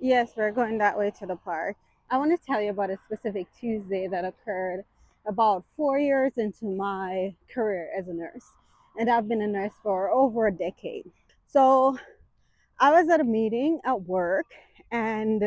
Yes, we're going that way to the park. I want to tell you about a specific Tuesday that occurred about 4 years into my career as a nurse. And I've been a nurse for over a decade. So I was at a meeting at work and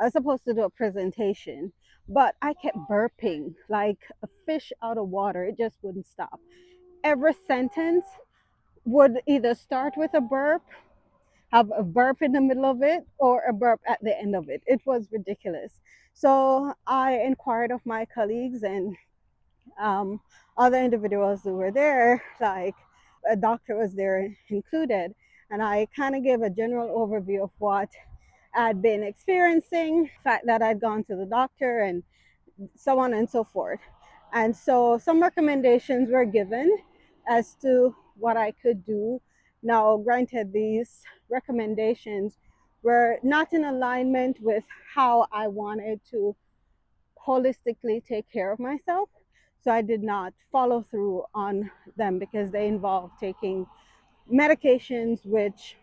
I was supposed to do a presentation, but I kept burping like a fish out of water. It just wouldn't stop. Every sentence would either start with a burp, have a burp in the middle of it, or a burp at the end of it. It was ridiculous. So I inquired of my colleagues and um, other individuals who were there, like a doctor was there included, and I kind of gave a general overview of what I'd been experiencing, the fact that I'd gone to the doctor, and so on and so forth. And so some recommendations were given as to what I could do. Now, granted, these recommendations were not in alignment with how I wanted to holistically take care of myself. So I did not follow through on them because they involve taking medications which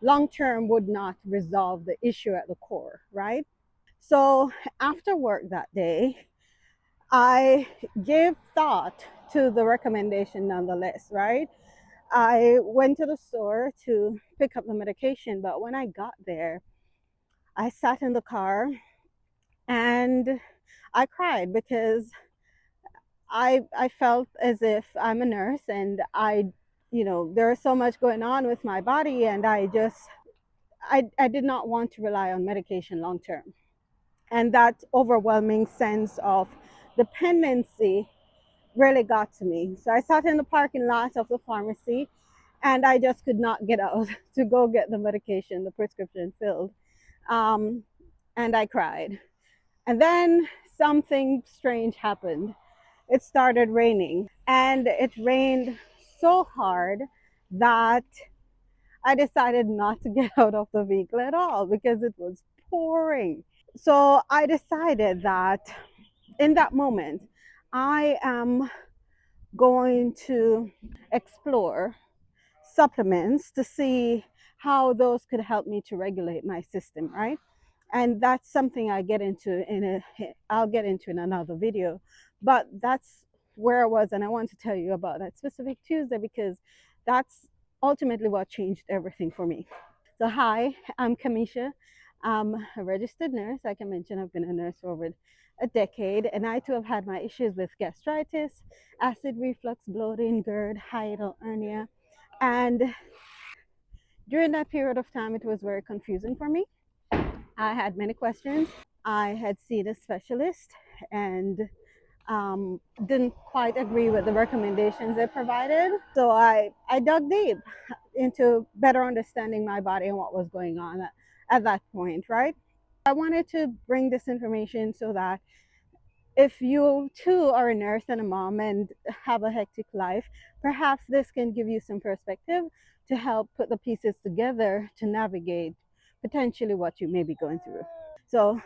long term would not resolve the issue at the core, right? So after work that day, I gave thought to the recommendation nonetheless, right? I went to the store to pick up the medication, but when I got there, I sat in the car and I cried because I felt as if I'm a nurse and there's so much going on with my body, and I did not want to rely on medication long term. And that overwhelming sense of dependency really got to me. So I sat in the parking lot of the pharmacy and I just could not get out to go get the medication, the prescription filled. Um, and I cried. And then something strange happened. It started raining, and it rained so hard that I decided not to get out of the vehicle at all because it was pouring. So I decided that in that moment, I am going to explore supplements to see how those could help me to regulate my system, right? And that's something I'll get into in another video. But that's where I was, and I want to tell you about that specific Tuesday because that's ultimately what changed everything for me. So hi, I'm Kamisha. I'm a registered nurse. Like I mentioned, I've been a nurse for over a decade, and I too have had my issues with gastritis, acid reflux, bloating, GERD, hiatal hernia, and during that period of time, it was very confusing for me. I had many questions. I had seen a specialist and didn't quite agree with the recommendations they provided. So I dug deep into better understanding my body and what was going on at that point, right? I wanted to bring this information so that if you too are a nurse and a mom and have a hectic life, perhaps this can give you some perspective to help put the pieces together to navigate potentially what you may be going through. So,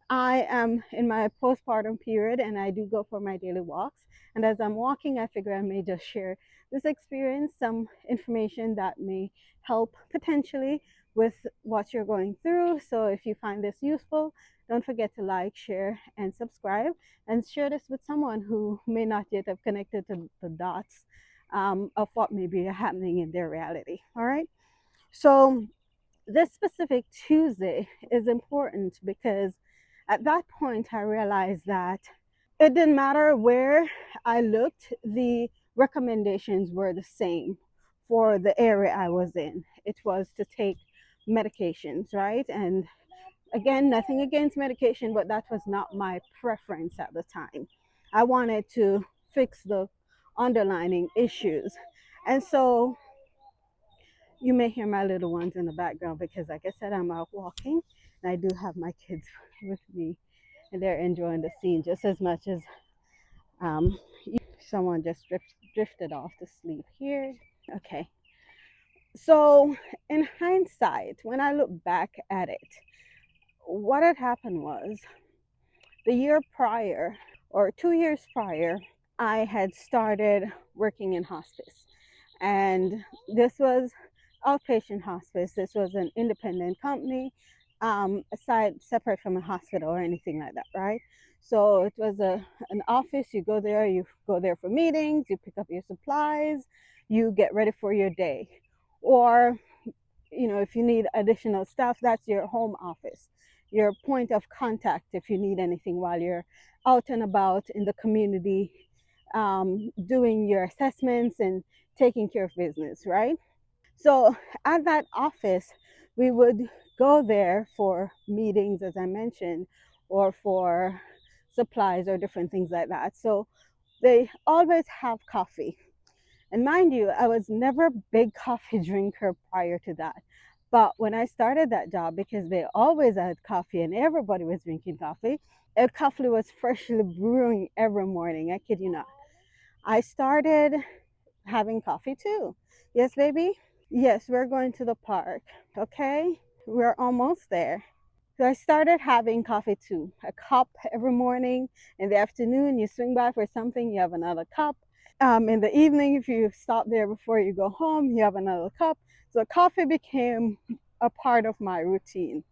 I am in my postpartum period and I do go for my daily walks. And as I'm walking, I figure I may just share this experience, some information that may help potentially with what you're going through. So if you find this useful, don't forget to like, share, and subscribe, and share this with someone who may not yet have connected to the dots of what may be happening in their reality. All right. So this specific Tuesday is important because at that point I realized that it didn't matter where I looked, the recommendations were the same for the area I was in. It was to take medications, right? And again, nothing against medication, but that was not my preference at the time. I wanted to fix the underlying issues. And so you may hear my little ones in the background because, like I said, I'm out walking and I do have my kids with me and they're enjoying the scene just as much as um, someone just drifted off to sleep here. Okay. So, in hindsight, when I look back at it, what had happened was the year prior or 2 years prior, I had started working in hospice. And this was outpatient hospice. This was an independent company. aside separate from a hospital or anything like that, right? So it was an office. You go there for meetings, you pick up your supplies, you get ready for your day. Or, if you need additional stuff, that's your home office, your point of contact if you need anything while you're out and about in the community, doing your assessments and taking care of business, right? So at that office, we would go there for meetings, as I mentioned, or for supplies or different things like that. So they always have coffee. And mind you, I was never a big coffee drinker prior to that. But when I started that job, because they always had coffee and everybody was drinking coffee, a coffee was freshly brewing every morning. I kid you not. I started having coffee too. Yes, baby? Yes, we're going to the park. Okay, we're almost there. So I started having coffee too. A cup every morning. In the afternoon, you swing by for something, you have another cup. In the evening, if you stop there before you go home, you have another cup. So coffee became a part of my routine,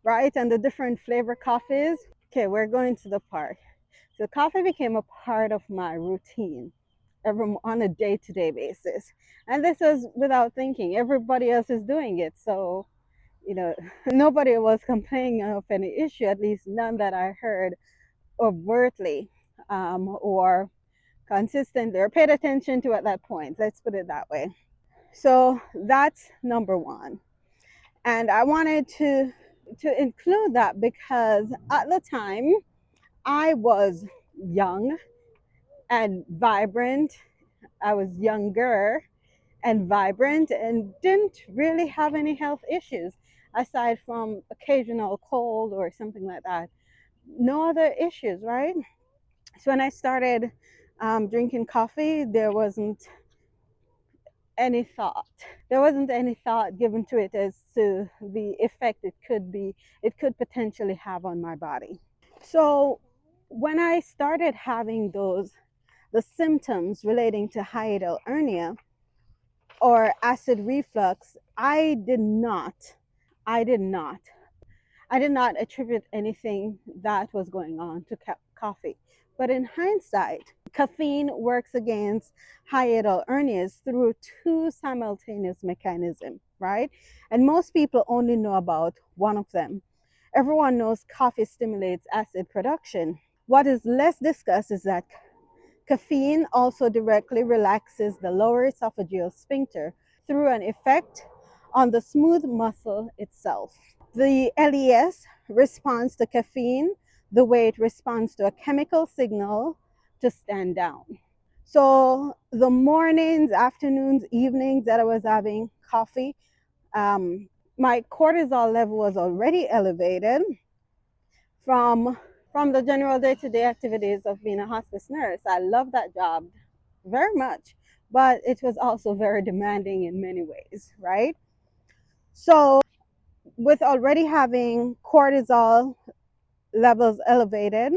right? And the different flavor coffees. Okay, we're going to the park. So coffee became a part of my routine on a day-to-day basis. And this was without thinking. Everybody else is doing it. So, nobody was complaining of any issue, at least none that I heard overtly, or consistently or paid attention to at that point. Let's put it that way. So that's number one. And I wanted to include that because at the time I was young and vibrant. I was younger and vibrant and didn't really have any health issues aside from occasional cold or something like that. No other issues, right? So when I started drinking coffee, any thought. There wasn't any thought given to it as to the effect it could potentially have on my body. So when I started having the symptoms relating to hiatal hernia or acid reflux, I did not I did not attribute anything that was going on to coffee. But in hindsight, caffeine works against hiatal hernias through two simultaneous mechanisms, right? And most people only know about one of them. Everyone knows coffee stimulates acid production. What is less discussed is that caffeine also directly relaxes the lower esophageal sphincter through an effect on the smooth muscle itself. The LES responds to caffeine the way it responds to a chemical signal to stand down. So the mornings, afternoons, evenings that I was having coffee, my cortisol level was already elevated from the general day-to-day activities of being a hospice nurse. I love that job very much, but it was also very demanding in many ways, right? So with already having cortisol levels elevated,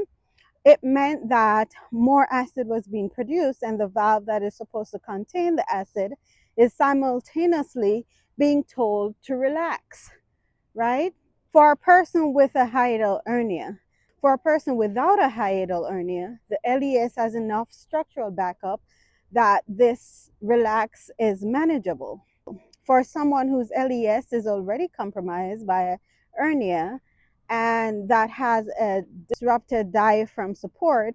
it meant that more acid was being produced, and the valve that is supposed to contain the acid is simultaneously being told to relax, right? For a person with a hiatal hernia, for a person without a hiatal hernia, the LES has enough structural backup that this relax is manageable. For someone whose LES is already compromised by a hernia and that has a disrupted diaphragm support,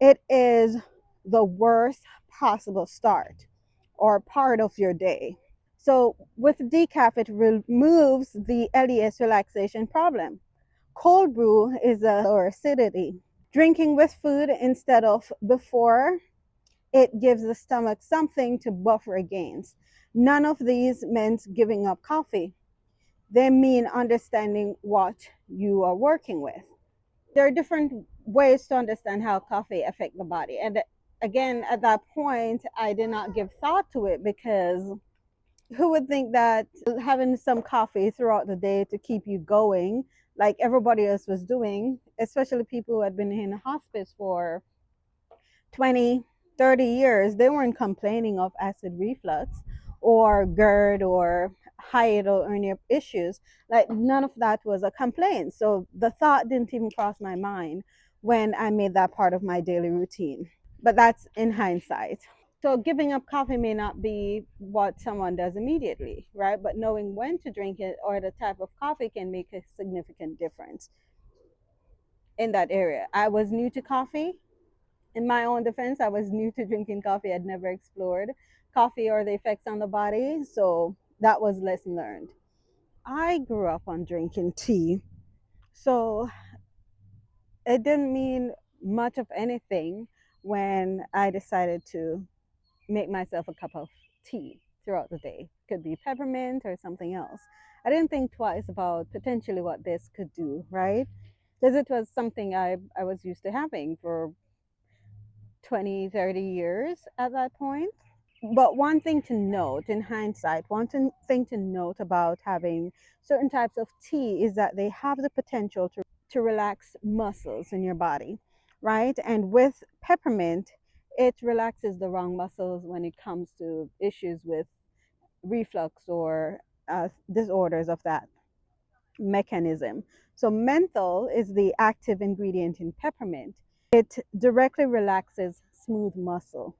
it is the worst possible start or part of your day. So with decaf, it removes the LES relaxation problem. Cold brew is a lower acidity. Drinking with food instead of before, it gives the stomach something to buffer against. None of these meant giving up coffee. They mean understanding what you are working with. There are different ways to understand how coffee affects the body. And again, at that point, I did not give thought to it because who would think that having some coffee throughout the day to keep you going, like everybody else was doing, especially people who had been in hospice for 20, 30 years, they weren't complaining of acid reflux or GERD or hiatal hernia issues, like none of that was a complaint. So the thought didn't even cross my mind when I made that part of my daily routine. But that's in hindsight. So giving up coffee may not be what someone does immediately, right? But knowing when to drink it or the type of coffee can make a significant difference in that area. I was new to coffee. In my own defense, I was new to drinking coffee. I'd never explored coffee or the effects on the body. So that was lesson learned. I grew up on drinking tea. So it didn't mean much of anything when I decided to make myself a cup of tea throughout the day. Could be peppermint or something else. I didn't think twice about potentially what this could do, right? Because it was something I was used to having for 20, 30 years at that point. But one thing to note in hindsight, thing to note about having certain types of tea is that they have the potential to relax muscles in your body, right? And with peppermint, it relaxes the wrong muscles when it comes to issues with reflux or disorders of that mechanism. So, menthol is the active ingredient in peppermint. It directly relaxes smooth muscle.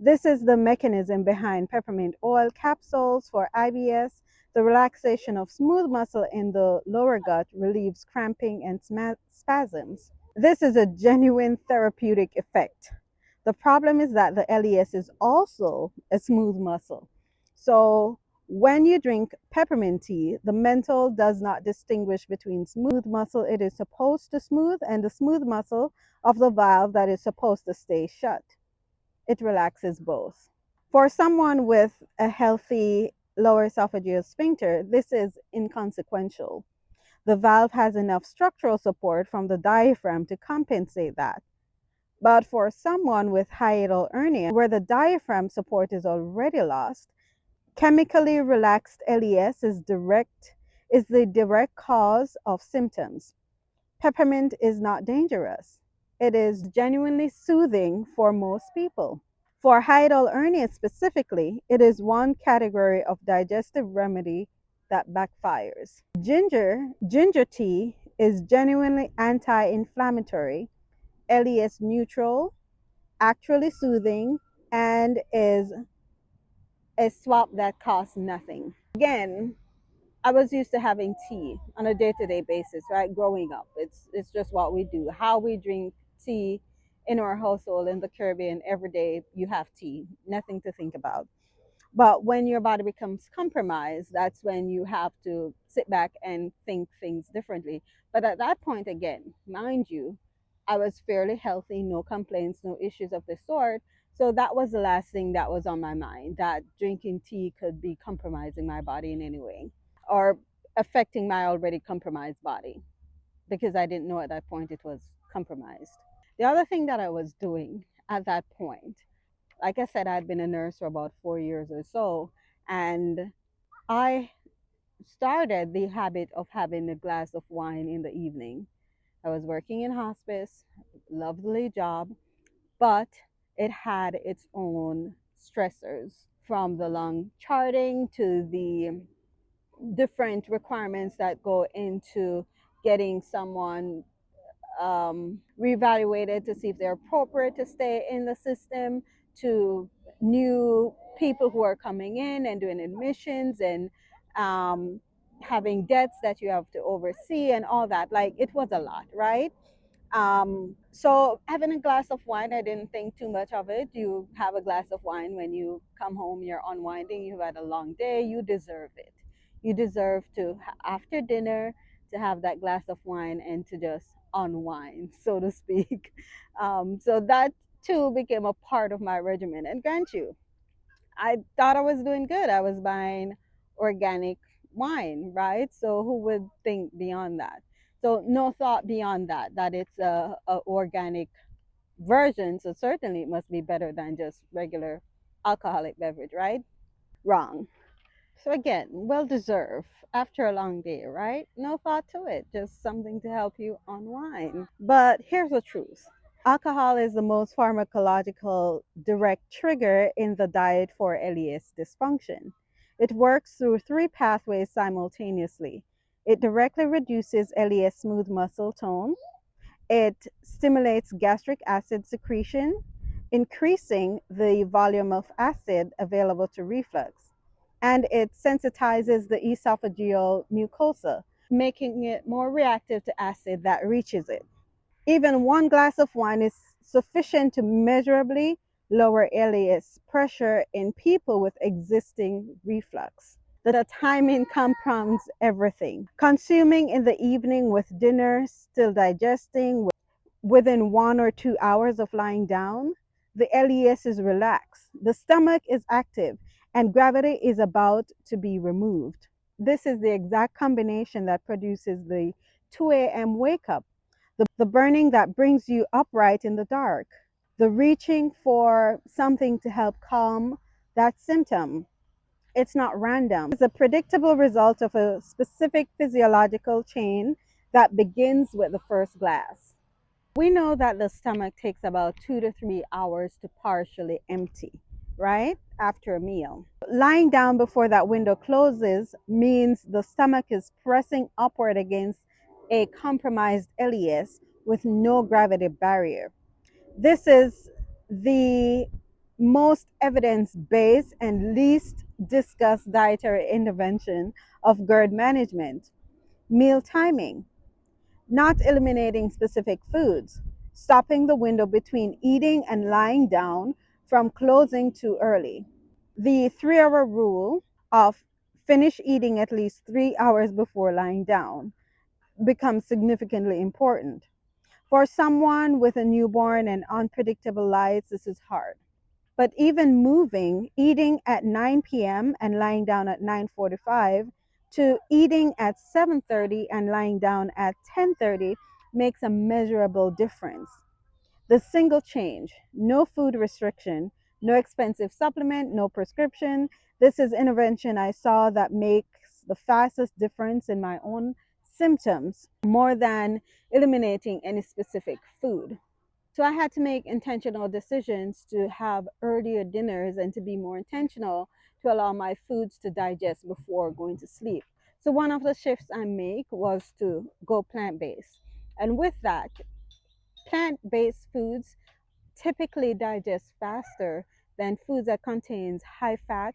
This is the mechanism behind peppermint oil capsules for IBS. The relaxation of smooth muscle in the lower gut relieves cramping and spasms. This is a genuine therapeutic effect. The problem is that the LES is also a smooth muscle. So when you drink peppermint tea, the menthol does not distinguish between smooth muscle it is supposed to smooth and the smooth muscle of the valve that is supposed to stay shut. It relaxes both. For someone with a healthy lower esophageal sphincter, this is inconsequential. The valve has enough structural support from the diaphragm to compensate that. But for someone with hiatal hernia, where the diaphragm support is already lost, chemically relaxed LES is the direct cause of symptoms. Peppermint is not dangerous. It is genuinely soothing for most people. For hiatal hernia specifically, it is one category of digestive remedy that backfires. Ginger tea is genuinely anti-inflammatory, LES neutral, actually soothing, and is a swap that costs nothing. Again, I was used to having tea on a day-to-day basis, right? Growing up, it's just what we do. How we drink tea in our household in the Caribbean every day, you have tea, nothing to think about. But when your body becomes compromised, that's when you have to sit back and think things differently. But at that point, again, mind you, I was fairly healthy, no complaints, no issues of the sort. So that was the last thing that was on my mind, that drinking tea could be compromising my body in any way or affecting my already compromised body, because I didn't know at that point it was compromised. The other thing that I was doing at that point, like I said, I'd been a nurse for about 4 years or so, and I started the habit of having a glass of wine in the evening. I was working in hospice, lovely job, but it had its own stressors, from the lung charting to the different requirements that go into getting someone reevaluated to see if they're appropriate to stay in the system, to new people who are coming in and doing admissions and um, having debts that you have to oversee and all that. Like, it was a lot, right? So having a glass of wine, I didn't think too much of it. You have a glass of wine when you come home, you're unwinding, you've had a long day, you deserve it. You deserve to, after dinner, to have that glass of wine and to just unwind, so to speak. So that too became a part of my regimen. And grant you, I thought I was doing good. I was buying organic wine, right? So who would think beyond that? So no thought beyond that, that it's a organic version. So certainly it must be better than just regular alcoholic beverage, right? Wrong. So again, well deserved after a long day, right? No thought to it, just something to help you unwind. But here's the truth. Alcohol is the most pharmacological direct trigger in the diet for LES dysfunction. It works through three pathways simultaneously. It directly reduces LES smooth muscle tone. It stimulates gastric acid secretion, increasing the volume of acid available to reflux. And it sensitizes the esophageal mucosa, making it more reactive to acid that reaches it. Even one glass of wine is sufficient to measurably lower LES pressure in people with existing reflux. The timing compounds everything. Consuming in the evening with dinner still digesting within 1 or 2 hours of lying down, the LES is relaxed, the stomach is active, and gravity is about to be removed. This is the exact combination that produces the 2 a.m. wake up, the burning that brings you upright in the dark, the reaching for something to help calm that symptom. It's not random. It's a predictable result of a specific physiological chain that begins with the first glass. We know that the stomach takes about 2 to 3 hours to partially empty, right? After a meal. Lying down before that window closes means the stomach is pressing upward against a compromised LES with no gravity barrier. This is the most evidence based and least discussed dietary intervention of GERD management. Meal timing, not eliminating specific foods, stopping the window between eating and lying down from closing too early. The 3 hour rule of finish eating at least 3 hours before lying down becomes significantly important. For someone with a newborn and unpredictable lives, this is hard. But even moving, eating at 9 p.m. and lying down at 9:45 to eating at 7:30 and lying down at 10:30 makes a measurable difference. The single change, no food restriction, no expensive supplement, no prescription. This is intervention I saw that makes the fastest difference in my own symptoms more than eliminating any specific food. So I had to make intentional decisions to have earlier dinners and to be more intentional to allow my foods to digest before going to sleep. So one of the shifts I make was to go plant-based. And with that, plant-based foods typically digest faster than foods that contains high fat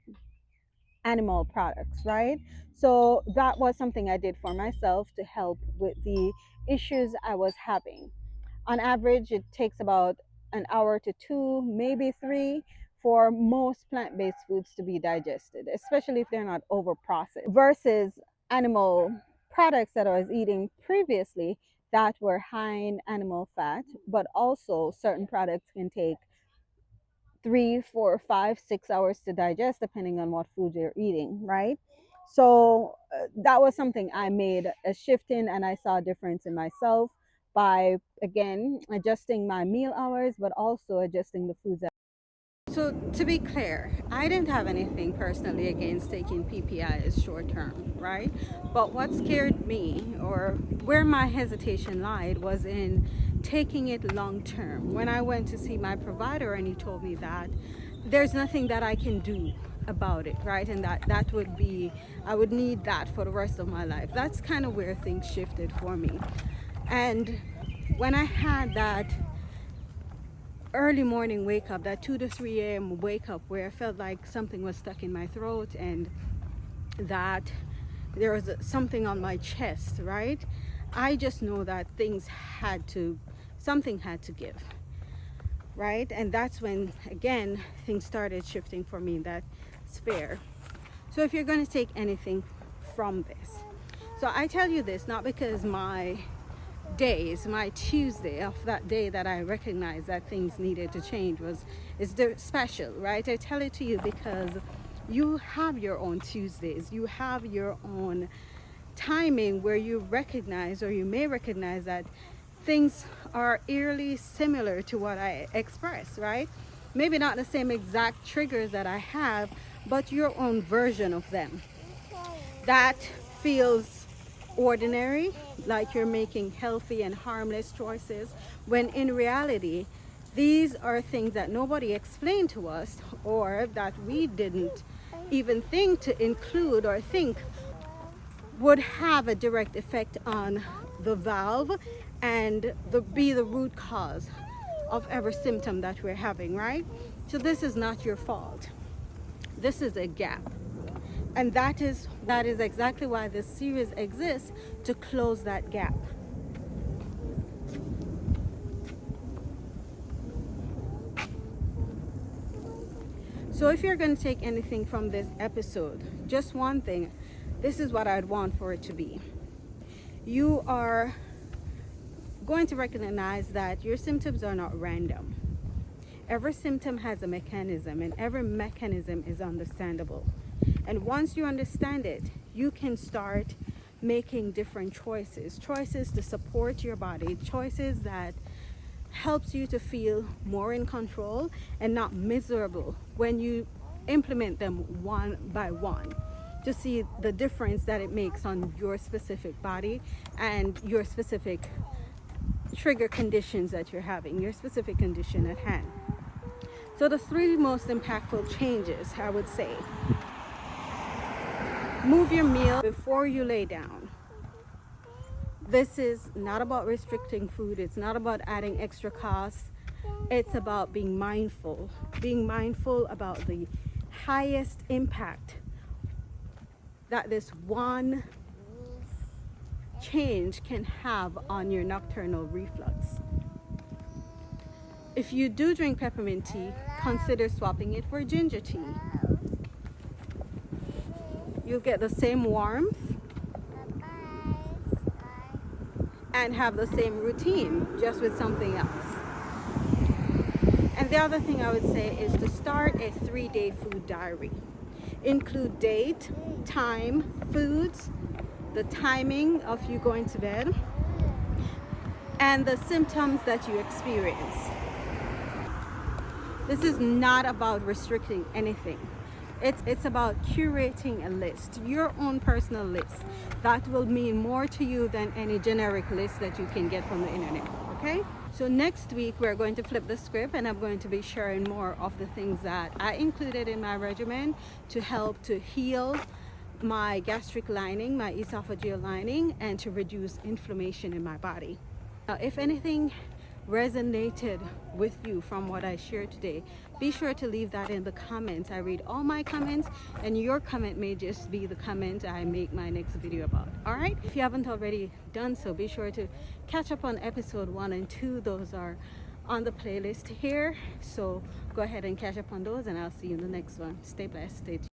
animal products, right? So that was something I did for myself to help with the issues I was having. On average, it takes about an hour to two, maybe three, for most plant-based foods to be digested, especially if they're not over processed, versus animal products that I was eating previously that were high in animal fat, but also certain products can take 3, 4, 5, 6 hours to digest depending on what food you're eating, right? So that was something I made a shift in, and I saw a difference in myself by again adjusting my meal hours, but also adjusting the foods. So to be clear, I didn't have anything personally against taking PPI as short term, right? But what scared me, or where my hesitation lied, was in taking it long term. When I went to see my provider and he told me that there's nothing that I can do about it, right? And that would be, I would need that for the rest of my life. That's kind of where things shifted for me. And when I had that early morning wake up, that 2 to 3 a.m. wake up, where I felt like something was stuck in my throat and that there was something on my chest, right? I just know that something had to give, right? And that's when, again, things started shifting for me in that sphere. So if you're going to take anything from this, so I tell you this not because my Tuesday of that day that I recognized that things needed to change is special, right? I tell it to you because you have your own Tuesdays, you have your own timing where you recognize, or you may recognize, that things are eerily similar to what I express, right? Maybe not the same exact triggers that I have, but your own version of them that feels ordinary, like you're making healthy and harmless choices, when in reality these are things that nobody explained to us, or that we didn't even think to include or think would have a direct effect on the valve and be the root cause of every symptom that we're having, right? So this is not your fault. This is a gap. And that is exactly why this series exists, to close that gap. So if you're going to take anything from this episode, just one thing, this is what I'd want for it to be. You are going to recognize that your symptoms are not random. Every symptom has a mechanism, and every mechanism is understandable. And once you understand it, you can start making different choices to support your body, choices that helps you to feel more in control and not miserable when you implement them one by one, to see the difference that it makes on your specific body and your specific trigger conditions that you're having, your specific condition at hand. So the 3 most impactful changes, I would say: move your meal before you lay down. This is not about restricting food. It's not about adding extra costs. It's about being mindful about the highest impact that this one change can have on your nocturnal reflux. If you do drink peppermint tea, consider swapping it for ginger tea. You'll get the same warmth and have the same routine, just with something else. And the other thing I would say is to start a 3-day food diary. Include date, time, foods, the timing of you going to bed, and the symptoms that you experience. This is not about restricting anything. It's about curating a list, your own personal list, that will mean more to you than any generic list that you can get from the internet, okay? So next week we're going to flip the script, and I'm going to be sharing more of the things that I included in my regimen to help to heal my gastric lining, my esophageal lining, and to reduce inflammation in my body. Now, if anything resonated with you from what I shared today, be sure to leave that in the comments. I read all my comments, and your comment may just be the comment I make my next video about. All right, if you haven't already done so, be sure to catch up on episode 1 and 2. Those are on the playlist here, so go ahead and catch up on those, and I'll see you in the next one. Stay blessed, stay tuned.